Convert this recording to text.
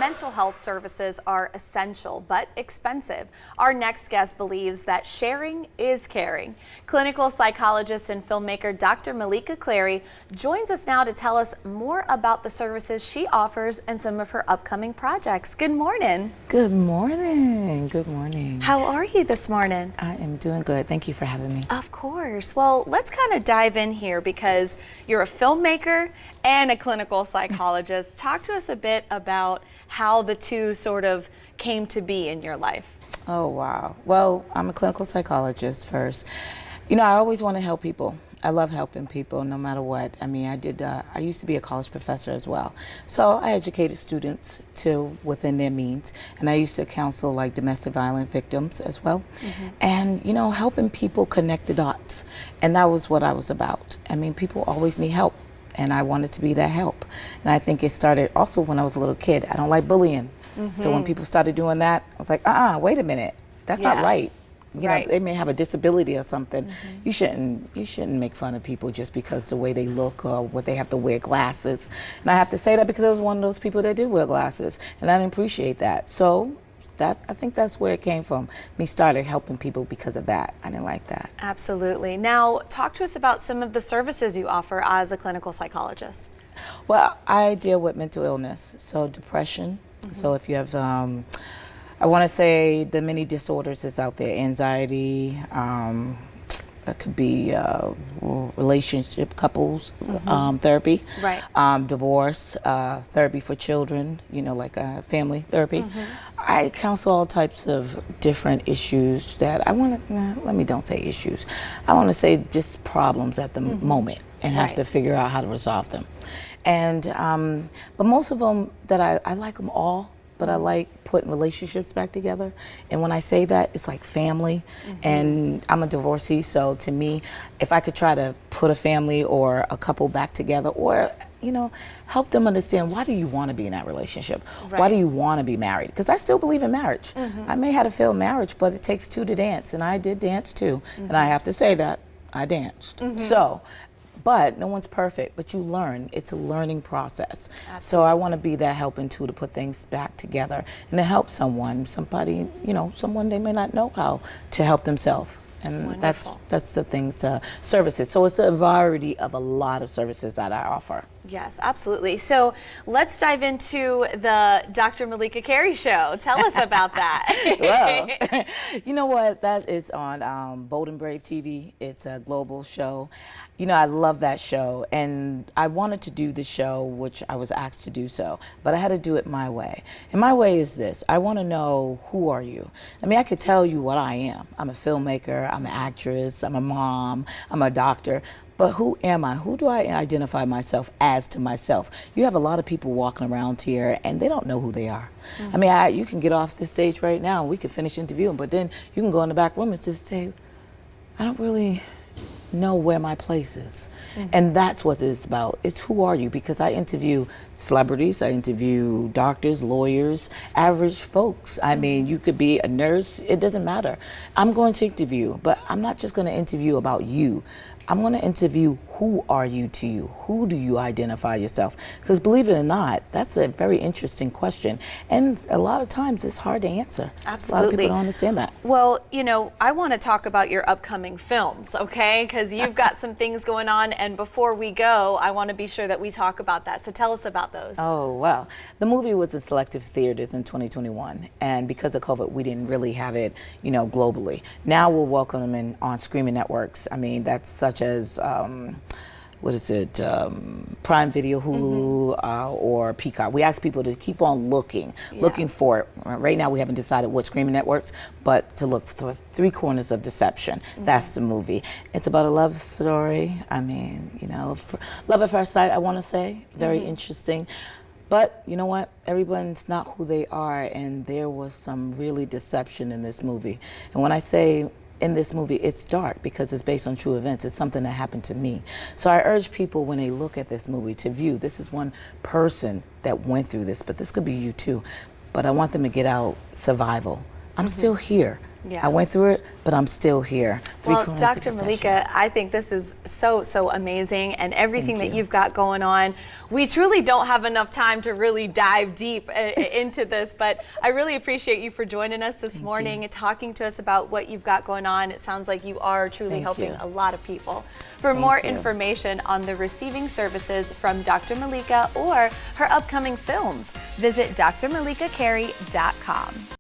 mental health services are essential but expensive. Our next guest believes that sharing is caring. Clinical psychologist and filmmaker Dr. Meleeka Clary joins us now to tell us more about the services she offers and some of her upcoming projects. Good morning. Good morning. Good morning. How are you this morning? I am doing good. Thank you for having me. Of course. Well, let's kind of dive in here because you're a filmmaker and a clinical psychologist. Talk to us a bit about how the two sort of came to be in your life. Oh, wow. Well, I'm a clinical psychologist first. You know, I always want to help people. I love helping people no matter what. I mean, I used to be a college professor as well. So I educated students to within their means. And I used to counsel like domestic violence victims as well. And, you know, helping people connect the dots. And that was what I was about. I mean, people always need help. And I wanted to be that help. And I think it started also when I was a little kid. I don't like bullying. So when people started doing that, I was like, wait a minute. That's not right. You know, they may have a disability or something. You shouldn't make fun of people just because the way they look or what they have to wear glasses. And I have to say that because I was one of those people that did wear glasses, and I didn't appreciate that. So I think that's where it came from. Me started helping people because of that. I didn't like that. Absolutely. Now, talk to us about some of the services you offer as a clinical psychologist. Well, I deal with mental illness, so depression. So if you have I want to say the many disorders that's out there, anxiety, that could be relationship couples, therapy, divorce, therapy for children, you know, like family therapy. I counsel all types of different issues that I want to, don't say issues. I want to say just problems at the moment and have to figure out how to resolve them. And, but most of them that I like them all, but I like putting relationships back together. And when I say that, it's like family. And I'm a divorcee, so to me, if I could try to put a family or a couple back together, or, you know, help them understand, why do you want to be in that relationship? Why do you want to be married? Because I still believe in marriage. I may have a failed marriage, but it takes two to dance, and I did dance too. And I have to say that, I danced. So. But no one's perfect, but you learn. It's a learning process. So I want to be that helping tool to put things back together and to help somebody, you know, someone they may not know how to help themselves. And that's the things, services. So it's a variety of a lot of services that I offer. Yes, absolutely. So let's dive into the Dr. Meleeka Clary show. Tell us about that. Well, you know what? That is on Bold and Brave TV. It's a global show. You know, I love that show. And I wanted to do the show, which I was asked to do so, but I had to do it my way. And my way is this. I want to know, who are you? I mean, I could tell you what I am. I'm a filmmaker. I'm an actress. I'm a mom. I'm a doctor. But who am I? Who do I identify myself as to myself? You have a lot of people walking around here and they don't know who they are. I mean, you can get off the stage right now and we can finish interviewing, but then you can go in the back room and just say, I don't really know where my place is. And that's what it's about. It's who are you? Because I interview celebrities, I interview doctors, lawyers, average folks. I mean, you could be a nurse, it doesn't matter. I'm going to interview, but I'm not just going to interview about you. I'm going to interview, who are you to you? Who do you identify yourself? Because believe it or not, that's a very interesting question. And a lot of times it's hard to answer. Absolutely. A lot of people don't understand that. Well, you know, I want to talk about your upcoming films, okay? Because you've got some things going on. And before we go, I want to be sure that we talk about that. So tell us about those. Oh, well, the movie was in selective theaters in 2021. And because of COVID, we didn't really have it, you know, globally. Now we're welcoming them on streaming networks. I mean, that's such as, what is it, Prime Video, Hulu, or Peacock. We ask people to keep on looking for it. Right now we haven't decided what streaming networks, but to look for Three Corners of Deception. That's the movie. It's about a love story. I mean, you know, love at first sight, I want to say. Very interesting. But you know what? Everyone's not who they are, and there was some really deception in this movie. And when I say in this movie, it's dark because it's based on true events. It's something that happened to me. So I urge people when they look at this movie to view, this is one person that went through this, but this could be you too. But I want them to get out survival. I'm still here. Yeah. I went through it, but I'm still here. Well, Dr. Meleeka, I think this is so amazing, and everything that you've got going on. We truly don't have enough time to really dive deep into this, but I really appreciate you for joining us this morning and talking to us about what you've got going on. It sounds like you are truly helping a lot of people. For more information on the receiving services from Dr. Meleeka or her upcoming films, visit drmeleekaclary.com.